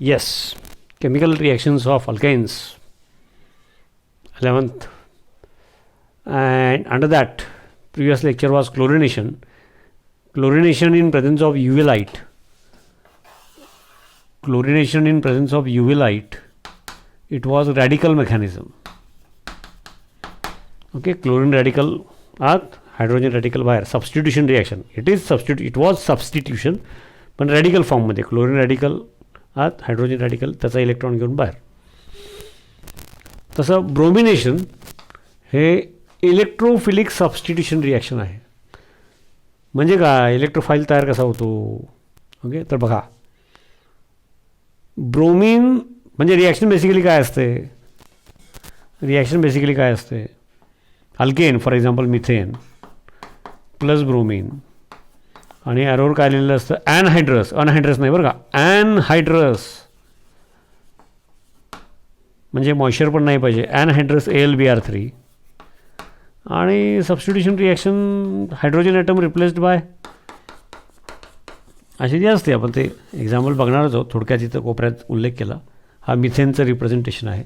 Yes, chemical reactions of alkanes. 11th. And under that, previous lecture was chlorination. Chlorination in presence of UV light. Chlorination in presence of UV light. It was radical mechanism. Okay, chlorine radical आत, hydrogen radical बाहेर. Substitution reaction. It was substitution, पण radical फॉर्ममध्ये. Chlorine radical आत, hydrogen radical त्याचा electron घेऊन बाहेर. तसं bromination हे इलेक्ट्रोफिलिक सबस्टिट्यूशन रिॲक्शन आहे. म्हणजे काय, इलेक्ट्रोफाईल तयार कसा होतो. ओके, तर बघा, ब्रोमिन म्हणजे रिॲक्शन बेसिकली काय असते. रिॲक्शन बेसिकली काय असते. Alkane for example methane plus bromine आणि ॲरोवर काय लिहिलेलं असतं ॲनहायड्रस. अनहायड्रस नाही बरं का, ॲनहायड्रस म्हणजे मॉइश्चर पण नाही पाहिजे. ॲनहायड्रस AlBr3 आणि substitution reaction hydrogen atom replaced by अशी जी असते. आपण ते एक्झाम्पल बघणारच आहोत. थोडक्यात इथं कोपऱ्यात उल्लेख केला. हा मिथेनचं रिप्रेझेंटेशन आहे.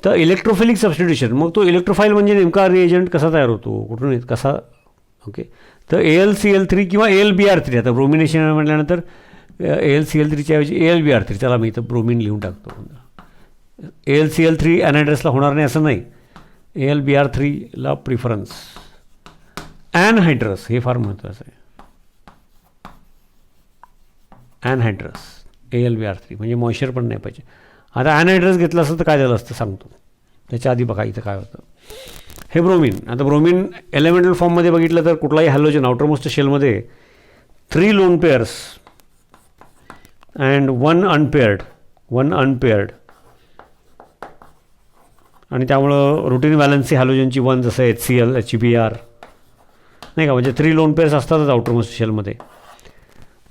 तर इलेक्ट्रोफिलिक सबस्टिट्यूशन. मग तो इलेक्ट्रोफाईल म्हणजे नेमका रिएजंट कसा तयार होतो, कुठून येत, कसा. ओके, तर AlCl3 किंवा AlBr3. आता ब्रोमिनेशन म्हटल्यानंतर AlCl3च्या ऐवजी AlBr3. चला मी इथं ब्रोमिन लिहून टाकतो. AlCl3 ॲनहायड्रसला होणार नाही असं नाही. AlBr3ला प्रिफरन्स. ॲनहायड्रस हे फार महत्त्वाचं आहे. ॲनहायड्रस AlBr3 म्हणजे मॉइश्चर पण नाही पाहिजे. आता ॲनहायड्रस घेतलं असतं तर काय झालं असतं सांगतो. त्याच्या आधी बघा इथं काय होतं. हे ब्रोमिन. आता ब्रोमिन एलिमेंटल फॉर्ममध्ये बघितलं तर कुठलाही हॅलोजन आउटरमोस्ट शेलमध्ये 3 लोन पेअर्स अँड 1 अनपेअर्ड आणि त्यामुळं रुटीन व्हॅलन्सी हॅलोजनची 1 जसं HCl HBr नाही का, म्हणजे 3 लोन पेअर्स असतातच आउटरमोस्ट शेलमध्ये.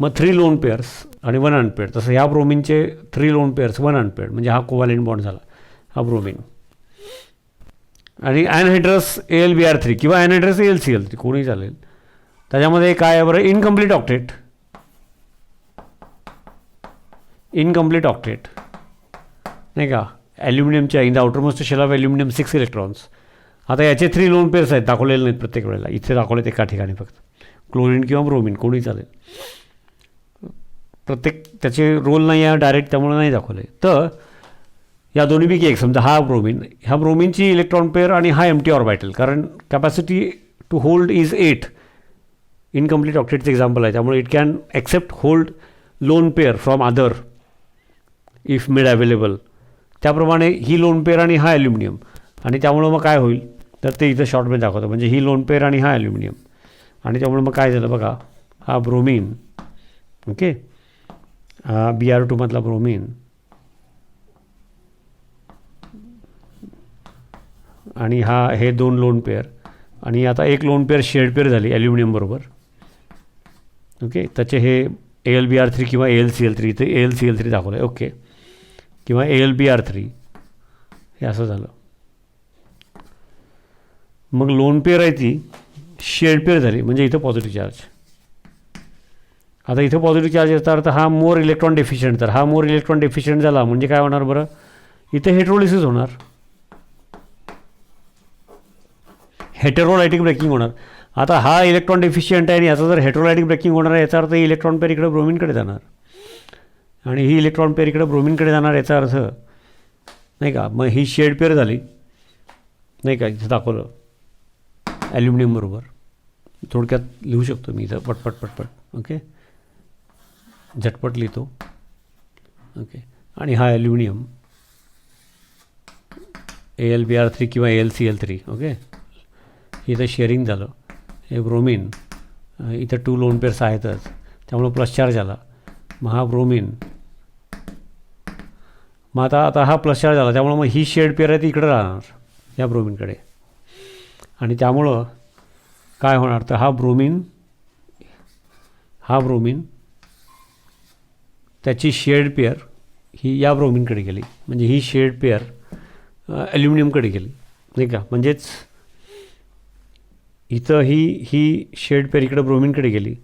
मग 3 लोन पेअर्स आणि 1 अनपेअर्ड. तसं ह्या ब्रोमिनचे 3 लोन पेअर्स 1 अनपेअर्ड म्हणजे हा कोव्हॅलेंट बॉन्ड झाला हा ब्रोमिन. आणि ॲनहायड्रस AlBr3 किंवा ॲनहायड्रस AlCl3 कोणी चालेल. त्याच्यामध्ये काय आहे बरं, इनकम्प्लीट ऑक्टेट नाही का. ॲल्युमिनियमच्या in the outermost shell of aluminium 6 electrons. आता याचे 3 लोन पेअर्स आहेत, दाखवलेले नाहीत प्रत्येक वेळेला. इथे दाखवलेत एका ठिकाणी फक्त. क्लोरीन किंवा ब्रोमिन कोणी चालेल. प्रत्येक त्याचे रोल नाही आहे डायरेक्ट, त्यामुळे नाही दाखवले. तर या दोन्हीपैकी एक समजा हा ब्रोमिन. ह्या ब्रोमिनची इलेक्ट्रॉन पेअर आणि हा एम्प्टी ऑर्बिटल. कारण capacity to hold is 8. Incomplete ऑक्टेटचं एक्झाम्पल आहे. त्यामुळे it can accept hold lone pair from other if made available. त्याप्रमाणे ही लोन पेअर आणि हा ॲल्युमिनियम. आणि त्यामुळं मग काय होईल तर ते इथं शॉर्टमध्ये दाखवतं. म्हणजे ही लोन पेअर आणि हा ॲल्युमिनियम. आणि त्यामुळे मग काय झालं बघा, हा ब्रोमिन. ओके, हा Br2 मधला ब्रोमिन आणि हे 2 लोन पेअर. आणि आता एक लोन पेअर शेड पेअर झाली ॲल्युमिनियम बरोबर. ओके, त्याचे हे AlBr3 किंवा AlCl3. इथे AlCl3 दाखवलं आहे. ओके, किंवा AlBr3 हे असं झालं. मग लोन पेअर आहे ती शेड पेअर झाली म्हणजे इथं पॉझिटिव्ह चार्ज. आता इथं पॉझिटिव्ह चार्ज याचा अर्थ हा मोर इलेक्ट्रॉन डेफिशियंट. तर हा मोर इलेक्ट्रॉन डेफिशियंट झाला म्हणजे काय होणार बरं, इथे हेट्रोलिसिस होणार, हेटेरोलायटिक ब्रेकिंग होणार. आता हा इलेक्ट्रॉन डेफिशियंट आहे आणि याचा जर हेटेरोलायटिक ब्रेकिंग होणार आहे याचा अर्थ इलेक्ट्रॉन पेअर इकडे ब्रोमिनकडे जाणार आणि ही इलेक्ट्रॉन पेअर इकडे ब्रोमिनकडे जाणार याचा अर्थ नाही का. मग ही शेड पेअर झाली नाही का, इथं दाखवलं ॲल्युमिनियम बरोबर. थोडक्यात लिहू शकतो मी इथं पटपट. ओके, झटपट लिहितो. ओके, आणि हा ॲल्युमिनियम AlBr3 किंवा AlCl3. ओके, इथं शेअरिंग झालं. हे ब्रोमिन इथं 2 लोन पेअर्स आहेतच त्यामुळं प्लस चार्ज आला. मग हा ब्रोमिन. मग आता हा प्लस चार्ज आला त्यामुळं मग ही शेड पेअर आहे ती इकडं राहणार या ब्रोमिनकडे. आणि त्यामुळं काय होणार तर हा ब्रोमिन त्याची शेड पेअर ही या ब्रोमिनकडे गेली म्हणजे ही शेड पेअर ॲल्युमिनियमकडे गेली नाही का. म्हणजेच इथं ही शेड पेअर इकडं ब्रोमिनकडे गेली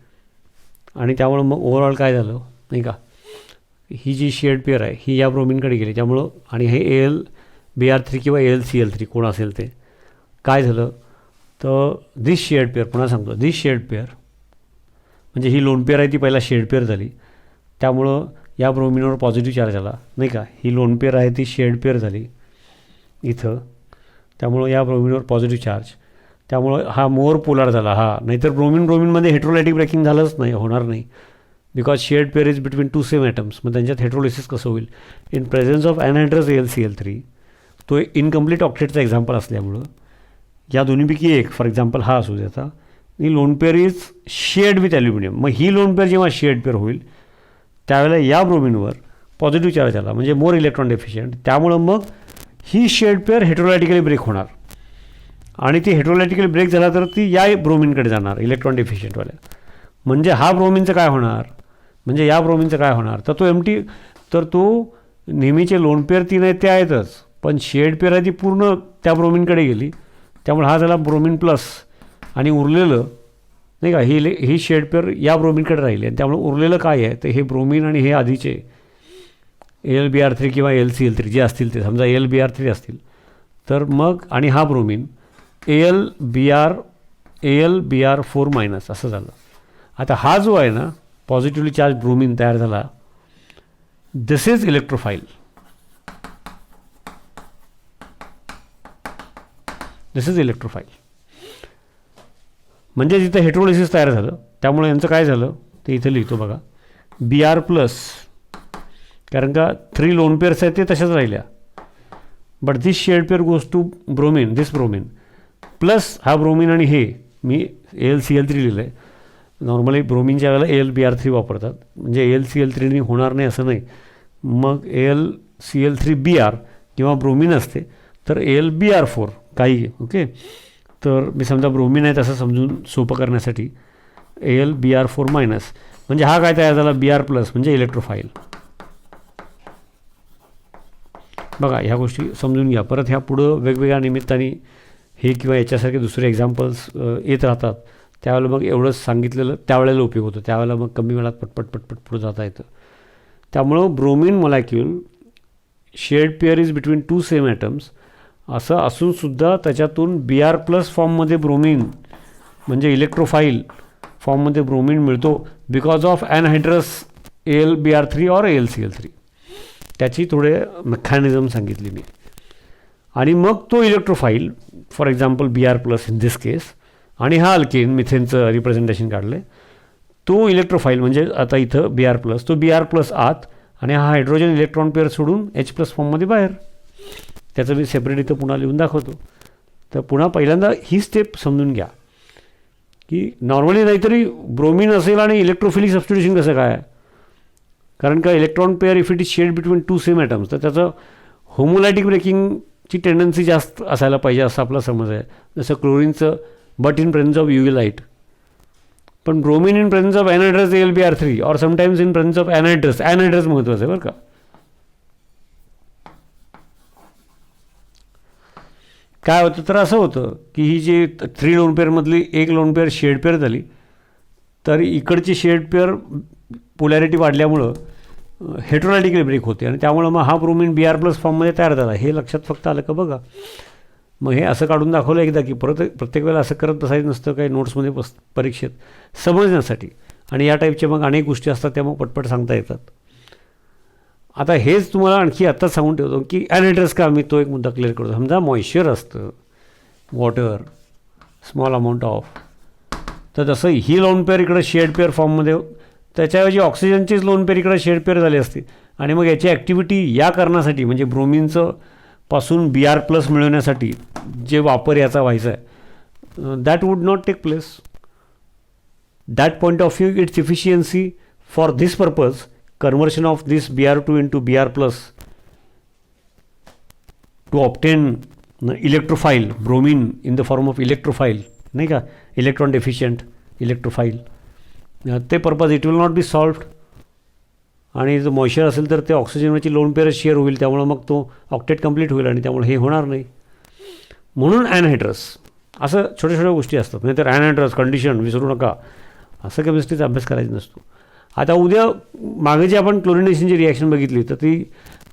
आणि त्यामुळं मग ओव्हरऑल काय झालं नाही का, ही जी शेड पेअर आहे ही या ब्रोमिनकडे गेली, त्यामुळं आणि हे AlBr3 किंवा AlCl3 कोण असेल ते काय झालं तर दिस शेड पेअर, पुन्हा सांगतो दिस शेड पेअर म्हणजे ही लोन पेअर आहे ती पहिला शेड पेअर झाली, त्यामुळं या ब्रोमिनवर पॉझिटिव्ह चार्ज आला नाही का. ही लोन पेअर आहे ती शेड पेअर झाली इथं, त्यामुळं या ब्रोमिनवर पॉझिटिव्ह चार्ज, त्यामुळं हा मोर पोलार झाला हा. नाहीतर ब्रोमिनमध्ये हेट्रोलायटिक ब्रेकिंग झालंच नाही, होणार नाही, because shared pair is between two same atoms. मग त्यांच्यात हेट्रोलिसिस कसं होईल इन प्रेझेन्स ऑफ अनहायड्रस AlCl3. तो इनकम्प्लीट ऑक्टेटचा एक्झाम्पल असल्यामुळं या दोन्हीपैकी एक, फॉर एक्झाम्पल हा असू द्याचा, ही lone pair is shared with aluminium. मग ही लोन पेअर जेव्हा शेड पेअर होईल त्यावेळेला या ब्रोमिनवर पॉझिटिव्ह चार्ज आला म्हणजे मोर इलेक्ट्रॉन डेफिशियंट, त्यामुळं मग ही शेड पेअर हेट्रोलायटिकली ब्रेक होणार आणि ती हेट्रोलायटिकली ब्रेक झाला तर ती या ब्रोमिनकडे जाणार इलेक्ट्रॉन डेफिशियंटवाल्या. म्हणजे हा ब्रोमिनचं काय होणार, म्हणजे या ब्रोमिनचं काय होणार तर तो एम्प्टी, तर तो नेहमीचे लोन पेअर तीन आहेत ते आहेतच, पण शेड पेअर आहे ती पूर्ण त्या ब्रोमिनकडे गेली, त्यामुळे हा झाला ब्रोमिन प्लस आणि उरलेलं नाही का ही शेड पेअर या ब्रोमिनकडे राहिली आणि त्यामुळे उरलेलं काय आहे तर हे ब्रोमिन आणि हे आधीचे AlBr3 किंवा AlCl3 जे असतील ते, समजा AlBr3 असतील तर मग आणि हा ब्रोमिन AlBr4 मायनस असं झालं. आता हा जो आहे ना पॉझिटिव्हली चार्ज ब्रोमिन तयार झाला, दिस इज इलेक्ट्रोफाईल. दिस इज इलेक्ट्रोफाईल म्हणजे जिथं हेट्रोलिसिस तयार झालं, त्यामुळे यांचं काय झालं ते इथं लिहितो बघा, Br प्लस, कारण का 3 लोन पेअर्स आहेत ते तशाच राहिल्या, but this shared pair goes to bromine, this bromine plus हा ब्रोमिन आणि हे मी AlCl3 लिहिलं आहे. नॉर्मली ब्रोमिनच्या वेळेला AlBr3 वापरतात, म्हणजे AlCl3 होणार नाही असं नाही, मग AlCl3Br किंवा ब्रोमिन असते तर AlBr4 काही. ओके, तर मी समजा ब्रोमिन आहे तसं समजून सोपं करण्यासाठी AlBr4 मायनस म्हणजे हा काय तयार झाला Br प्लस म्हणजे इलेक्ट्रोफाईल. बघा ह्या गोष्टी समजून घ्या. परत ह्या पुढं वेगवेगळ्या निमित्ताने हे किंवा याच्यासारखे दुसरे एक्झाम्पल्स येत राहतात, त्यावेळेला मग एवढंच सांगितलेलं त्यावेळेला उपयोग होतो, त्यावेळेला मग कमी वेळात पटपट पुढं जाता येतं. त्यामुळं bromine molecule shared pair is between two same atoms असं असूनसुद्धा त्याच्यातून Br प्लस फॉर्ममध्ये ब्रोमिन म्हणजे इलेक्ट्रोफाईल फॉर्ममध्ये ब्रोमिन मिळतो बिकॉज ऑफ अनहायड्रस AlBr3 और AlCl3. त्याची थोडे मेकॅनिझम सांगितली मी आणि मग तो electrophile for example Br plus in this case आणि हा अल्केन मिथेनचं रिप्रेझेंटेशन काढलं आहे, तो इलेक्ट्रोफाईल म्हणजे आता इथं Br प्लस, तो Br प्लस आत आणि हा हायड्रोजन इलेक्ट्रॉन पेअर सोडून H प्लस फॉर्ममध्ये बाहेर. त्याचं मी सेपरेट इथं पुन्हा लिहून दाखवतो. तर पुन्हा पहिल्यांदा ही स्टेप समजून घ्या की नॉर्मली नाहीतरी ब्रोमिन असेल आणि इलेक्ट्रोफिलिक सबस्टिट्यूशन कसं काय, कारण का electron pair if it is shared between two same atoms तर त्याचं होमोलायटिक ब्रेकिंगची टेंडन्सी जास्त असायला पाहिजे असं आपला समज आहे, जसं क्लोरीनचं but in presence of UV light. पण bromine in presence of anhydrous AlBr3 और sometimes in presence of anhydrous महत्त्वाचं आहे बरं का. काय होतं तर असं होतं की ही जी 3 लोन पेअरमधली एक लोन पेअर शेड पेअर झाली तर इकडची शेड पेअर पोलॅरिटी वाढल्यामुळं हेट्रोलायटिकली ब्रेक होते आणि त्यामुळं मग हा ब्रोमिन Br प्लस फॉर्ममध्ये तयार झाला. हे लक्षात फक्त आलं का बघा. मग हे असं काढून दाखवलं एकदा की परत प्रत्येक वेळेला असं करत बसायचं नसतं काही नोट्समध्ये परीक्षेत समजण्यासाठी, आणि या टाईपच्या मग अनेक गोष्टी असतात त्या मग पटपट सांगता येतात. आता हेच तुम्हाला आणखी आत्ताच सांगून ठेवतो की अनहायड्रस का, मी तो एक मुद्दा क्लिअर करतो. समजा मॉइश्चर असतं वॉटर स्मॉल अमाऊंट ऑफ, तर तसं ही लोन पेअर इकडं शेड पेअर फॉर्ममध्ये, त्याच्याऐवजी ऑक्सिजनचीच लोन पेअर इकडं शेड पेअर झाली असते आणि मग याची ॲक्टिव्हिटी या कारणासाठी म्हणजे ब्रोमिनचं पासून Br प्लस मिळवण्यासाठी जे वापर याचा व्हायचा आहे that would not take place. That point of view its efficiency for this purpose conversion of this Br2 into Br plus to obtain electrophile bromine in the form of electrophile नाही का, electron deficient इलेक्ट्रोफाईल, ते purpose it will not be solved. आणि जर moisture असेल तर ते ऑक्सिजनवरची lone pair share होईल, त्यामुळे मग तो ऑक्टेट कंप्लीट होईल आणि त्यामुळे हे होणार नाही. म्हणून अनहायड्रस असं छोट्या छोट्या गोष्टी असतात. नाही तर अनहायड्रस कंडिशन विसरू नका, असं केमिस्ट्रीचा अभ्यास करायचा नसतो. आता उद्या मागे जी आपण क्लोरिनेशनची रिॲक्शन बघितली तर ती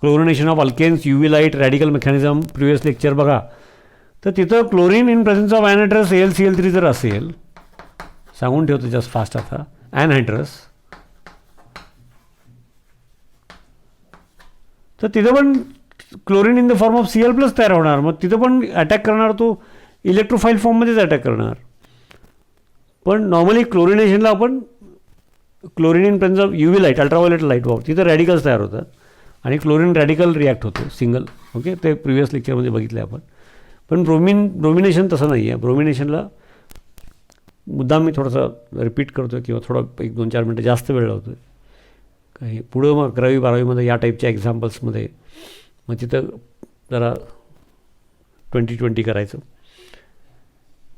chlorination of alkanes, UV light, radical mechanism, previous lecture बघा. तर तिथं chlorine in presence of anhydrous AlCl3 जर असेल, सांगून ठेवतो जस्ट फास्ट आता, अॅनहायड्रस, तर तिथं पण chlorine in the form of Cl+ तयार होणार. मग तिथं पण अटॅक करणार तो इलेक्ट्रोफाईल फॉर्ममध्येच अटॅक करणार. पण नॉर्मली क्लोरिनेशनला आपण chlorine in presence of UV light, ultraviolet light वापर, तिथं रॅडिकल्स तयार होतात आणि क्लोरीन रॅडिकल रिॲक्ट होतो सिंगल. ओके, ते प्रिव्हियस लेक्चरमध्ये बघितलं आपण. पण ब्रोमिनेशन तसं नाही आहे. ब्रोमिनेशनला मुद्दाम मी थोडंसं रिपीट करतो आहे किंवा थोडं 1-2-4 मिनटं जास्त वेळ लावतो आहे. काही पुढं मग 11वी-12वीमध्ये या टाईपच्या एक्झाम्पल्समध्ये मग तिथं जरा 20-20 करायचं.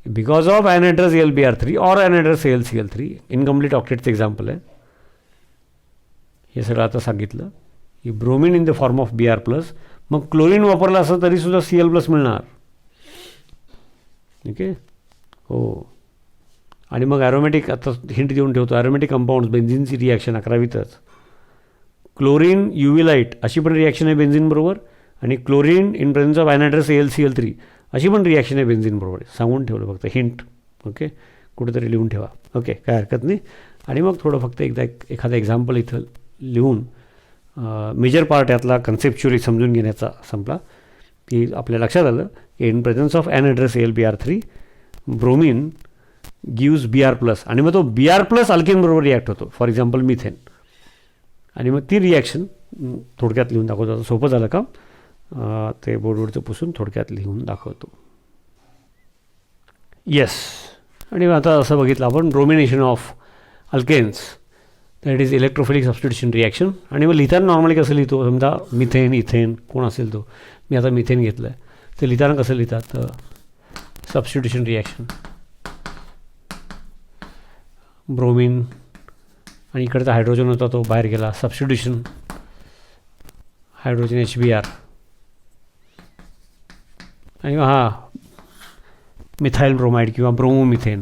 Because of anhydrous AlBr3 or anhydrous AlCl3, incomplete ऑक्टेटचं एक्झाम्पल आहे. हे सगळं आता सांगितलं की bromine in the form of Br+, मग क्लोरीन वापरलं असं तरीसुद्धा Cl+ मिळणार. ओके, हो. आणि मग ॲरोमॅटिक, आता हिंट देऊन ठेवतो, ॲरोमॅटिक कंपाऊंड्स, बेन्झिनची रिॲक्शन 11वीतच. क्लोरीन UV लाईट अशी पण रिॲक्शन आहे बेन्झिन बरोबर, आणि chlorine in presence of anhydrous AlCl3 अशी पण रिॲक्शन आहे बेन्झिन बरोबर. सांगून ठेवलं फक्त, हिंट. ओके, कुठेतरी लिहून ठेवा. ओके, काय हरकत नाही. आणि मग थोडं फक्त एखादं एक्झाम्पल इथं लिहून मेजर पार्ट यातला कन्सेप्च्युअली समजून घेण्याचा संपला की आपल्या लक्षात आलं की in presence of anhydrous AlBr3 bromine gives Br+, आणि मग तो Br+ अल्केन बरोबर रिॲक्ट होतो, फॉर एक्झाम्पल मिथेन. आणि मग ती रिॲक्शन थोडक्यात लिहून दाखवतो. सोपं झालं का? ते बोर्डवरचं पुसून थोडक्यात लिहून दाखवतो. येस. आणि आता असं बघितलं आपण bromination of alkanes, that is electrophilic substitution reaction. आणि मग लिहिताना नॉर्मली कसं लिहितो, समजा मिथेन, इथेन कोण असेल तो, मी आता मिथेन घेतलं आहे, तर लिहिताना कसं लिहितात, सबस्टिट्यूशन रिॲक्शन, ब्रोमिन आणि इकडचा हायड्रोजन होता तो बाहेर गेला, सबस्टिट्यूशन हायड्रोजन HBr, आणि मिथाईल ब्रोमाइड किंवा ब्रोमोमिथेन,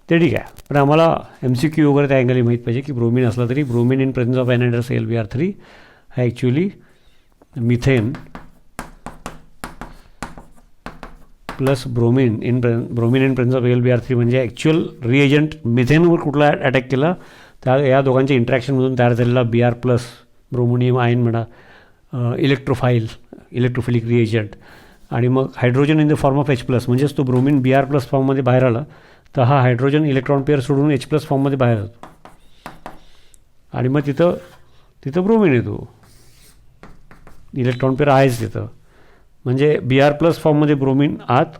ते ठीक आहे. पण आम्हाला MCQ वगैरे त्या अँगलही माहीत पाहिजे की ब्रोमिन असला तरी bromine in presence of anhydrous AlBr3 हा actually methane plus bromine in presence of AlBr3 म्हणजे ॲक्च्युअल रिएजंट मिथेनवर कुठला अटॅक केला, त्या या दोघांच्या इंट्रॅक्शनमधून तयार झालेला Br+ ब्रोमोनियम आयन म्हणा, इलेक्ट्रोफिलिक रिएजंट. आणि मग hydrogen in the form of H+, म्हणजेच तो ब्रोमिन Br+ फॉर्ममध्ये बाहेर आला तर हा हायड्रोजन इलेक्ट्रॉन पेअर सोडून H+ फॉर्ममध्ये बाहेर जातो, आणि मग तिथं ब्रोमिन येतो, इलेक्ट्रॉन पेअर आहेच तिथं. म्हणजे Br+ फॉर्ममध्ये ब्रोमिन आत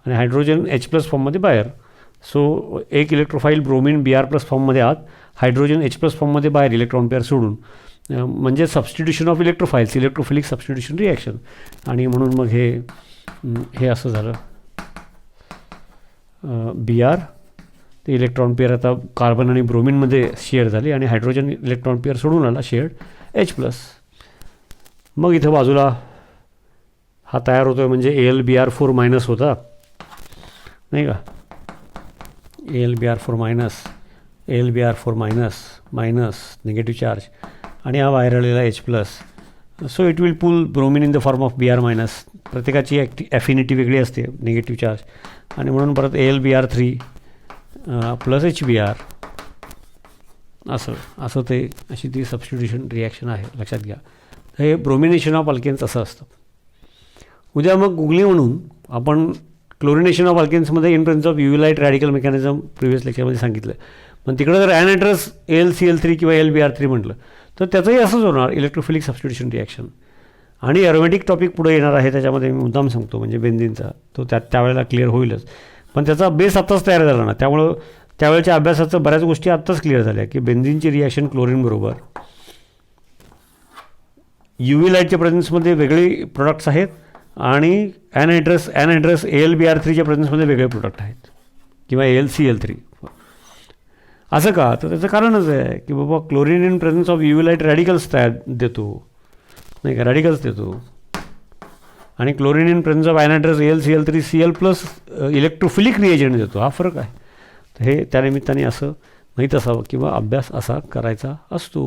आणि हायड्रोजन H+ फॉर्ममध्ये बाहेर. सो एक इलेक्ट्रोफाईल ब्रोमिन Br+ फॉर्ममध्ये आत, हायड्रोजन H+ फॉर्ममध्ये बाहेर इलेक्ट्रॉन पेअर सोडून, म्हणजे substitution of electrophiles, electrophilic substitution reaction. आणि म्हणून मग हे असं झालं, Br ते इलेक्ट्रॉन पेअर आता कार्बन आणि ब्रोमिनमध्ये शेअर झाली आणि हायड्रोजन इलेक्ट्रॉन पेअर सोडून आला शेअर्ड H+. मग इथं बाजूला हा तयार होतो आहे म्हणजे AlBr4- होता नाही का, AlBr4- मायनस निगेटिव्ह चार्ज, आणि हा बाहेर आलेला H+. So it will pull bromine in the form of Br-. प्रत्येकाची ॲफिनिटी वेगळी असते, निगेटिव्ह चार्ज, आणि म्हणून परत AlBr3 प्लस HBr असं ते अशी ती सबस्टिट्यूशन रिॲक्शन आहे, लक्षात घ्या. तर हे ब्रोमिनेशन ऑफ अल्केन्स असं असतं. उद्या मग गुगली म्हणून आपण क्लोरिनेशन ऑफ अल्केन्समध्ये in presence of UV light radical mechanism previous लेक्चरमध्ये सांगितलं. पण तिकडं जर अॅनहायड्रस AlCl3 किंवा AlBr3 म्हटलं तर त्याचंही असंच होणार, इलेक्ट्रोफिलिक सबस्टिट्यूशन रिॲक्शन. आणि ॲरोमॅटिक टॉपिक पुढे येणार आहे, त्याच्यामध्ये मी मुद्दाम सांगतो, म्हणजे बेन्झिनचा तो त्यावेळेला क्लिअर होईलच. पण त्याचा बेस आत्ताच तयार झाला ना, त्यामुळं त्यावेळेच्या अभ्यासाचं बऱ्याच गोष्टी आत्ताच क्लिअर झाल्या की बेन्झिनची रिॲक्शन क्लोरीनबरोबर UV लाईटच्या प्रेझेन्समध्ये वेगळे प्रोडक्ट्स आहेत आणि अॅनहायड्रस AlBr3च्या प्रेझेन्समध्ये वेगळे प्रोडक्ट आहेत किंवा AlCl3. असं का? तर त्याचं कारणच आहे की बाबा chlorine in presence of UV light radicals तयार देतो नाही का, रॅडिकल्स देतो, आणि chlorine in presence of anhydrous AlCl3 Cl plus electrophilic reagent देतो. हा फरक आहे. तर हे त्यानिमित्ताने असं माहीत असावं किंवा अभ्यास असा करायचा असतो.